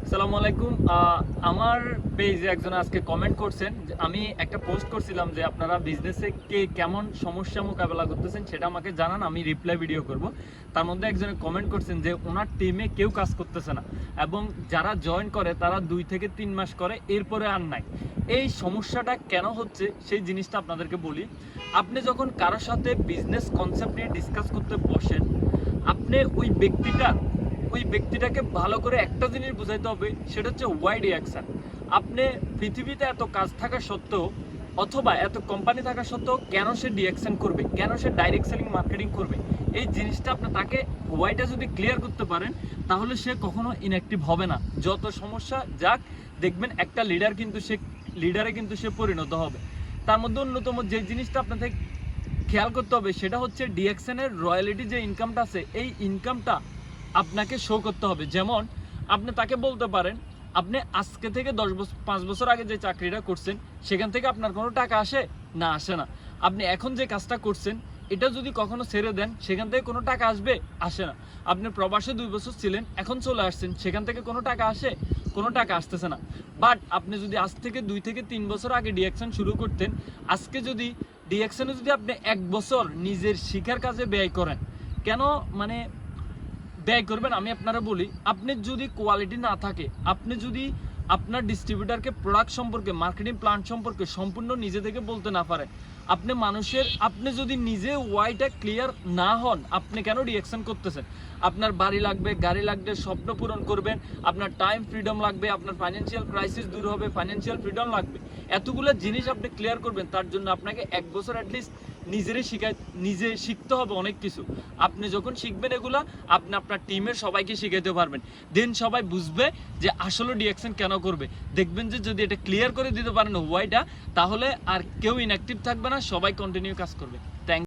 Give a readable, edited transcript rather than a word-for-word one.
আসসালামু আলাইকুম। আমার পেজে একজন আজকে কমেন্ট করছেন যে আমি একটা পোস্ট করছিলাম যে আপনারা বিজনেসে কেমন সমস্যা মোকাবেলা করতেছেন সেটা আমাকে জানান, আমি রিপ্লাই ভিডিও করব। তার মধ্যে একজনে কমেন্ট করছেন যে ওনার টিমে কেউ কাজ করতেছে না এবং যারা জয়েন করে তারা 2 থেকে 3 মাস করে, এরপরে আর নাই। এই সমস্যাটা কেন হচ্ছে সেই জিনিসটা আপনাদেরকে বলি। আপনি যখন কারোর সাথে বিজনেস কনসেপ্ট নিয়ে ডিসকাস করতে বসেন, আপনি ওই ব্যক্তিটাকে ভালো করে একটা জিনিস বুঝাইতে হবে, সেটা হচ্ছে ওয়াই রিয়াকশন। আপনি পৃথিবীতে এত কাজ থাকা সত্ত্বেও অথবা এত কোম্পানি থাকা সত্ত্বেও কেন সে রিয়াকশন করবে, কেন সে ডাইরেক্ট সেলিং মার্কেটিং করবে, এই জিনিসটা আপনি তাকে ওয়াইটা যদি ক্লিয়ার করতে পারেন তাহলে সে কখনো ইনঅ্যাক্টিভ হবে না। যত সমস্যা যাক, দেখবেন একটা লিডারে কিন্তু সে পরিণত হবে। তার মধ্যে অন্যতম যে জিনিসটা আপনাদের খেয়াল করতে হবে সেটা হচ্ছে ডিএক্সএনের রয়্যালিটি যে ইনকামটা আছে, এই ইনকামটা আপনাকে শো করতে হবে। যেমন আপনি তাকে বলতে পারেন আপনি আজকে থেকে 5 বছর আগে যে চাকরিটা করছেন সেখান থেকে আপনার কোনো টাকা আসে না, আসে না। আপনি এখন যে কাজটা করছেন এটা যদি কখনো ছেড়ে দেন সেখান থেকে কোনো টাকা আসবে, আসে না। আপনি প্রবাসে 2 বছর ছিলেন, এখন চলে আসছেন, সেখান থেকে কোনো টাকা আসে, কোনো টাকা আসতেছে না। বাট আপনি যদি আজ থেকে 2 থেকে 3 বছর আগে ডিএকশন শুরু করতেন, আজকে যদি ডিএকশনে যদি আপনি 1 বছর নিজের শিক্ষার কাজে ব্যয় করেন, কেন ব্যয় করবেন আমি আপনারা বলি, আপনি যদি কোয়ালিটি না থাকে, আপনি যদি আপনার ডিস্ট্রিবিউটারকে প্রোডাক্ট সম্পর্কে, মার্কেটিং প্ল্যান সম্পর্কে সম্পূর্ণ নিজে থেকে বলতে না পারেন, আপনি যদি নিজে ওয়াইটা ক্লিয়ার না হন, আপনি কেন রিঅ্যাকশন করতেছেন? আপনার বাড়ি লাগবে, গাড়ি লাগবে, স্বপ্ন পূরণ করবেন, আপনার টাইম ফ্রিডম লাগবে, আপনার ফাইন্যান্সিয়াল ক্রাইসিস দূর হবে, ফাইন্যান্সিয়াল ফ্রিডম লাগবে, এতগুলো জিনিস আপনি ক্লিয়ার করবেন। তার জন্য আপনাকে 1 বছর অ্যাটলিস্ট নিজে শিখতে হবে অনেক কিছু। আপনি যখন শিখবেন এগুলা, আপনি আপনার টিমের সবাইকে শিখাইতে পারবেন। দেন সবাই বুঝবে যে আসলে ডিএকশন কেন করবে। দেখবেন যে যদি এটা ক্লিয়ার করে দিতে পারেন ওয়াইটা, তাহলে আর কেউ ইনঅ্যাক্টিভ থাকবে না, সবাই কন্টিনিউ কাজ করবে। থ্যাংক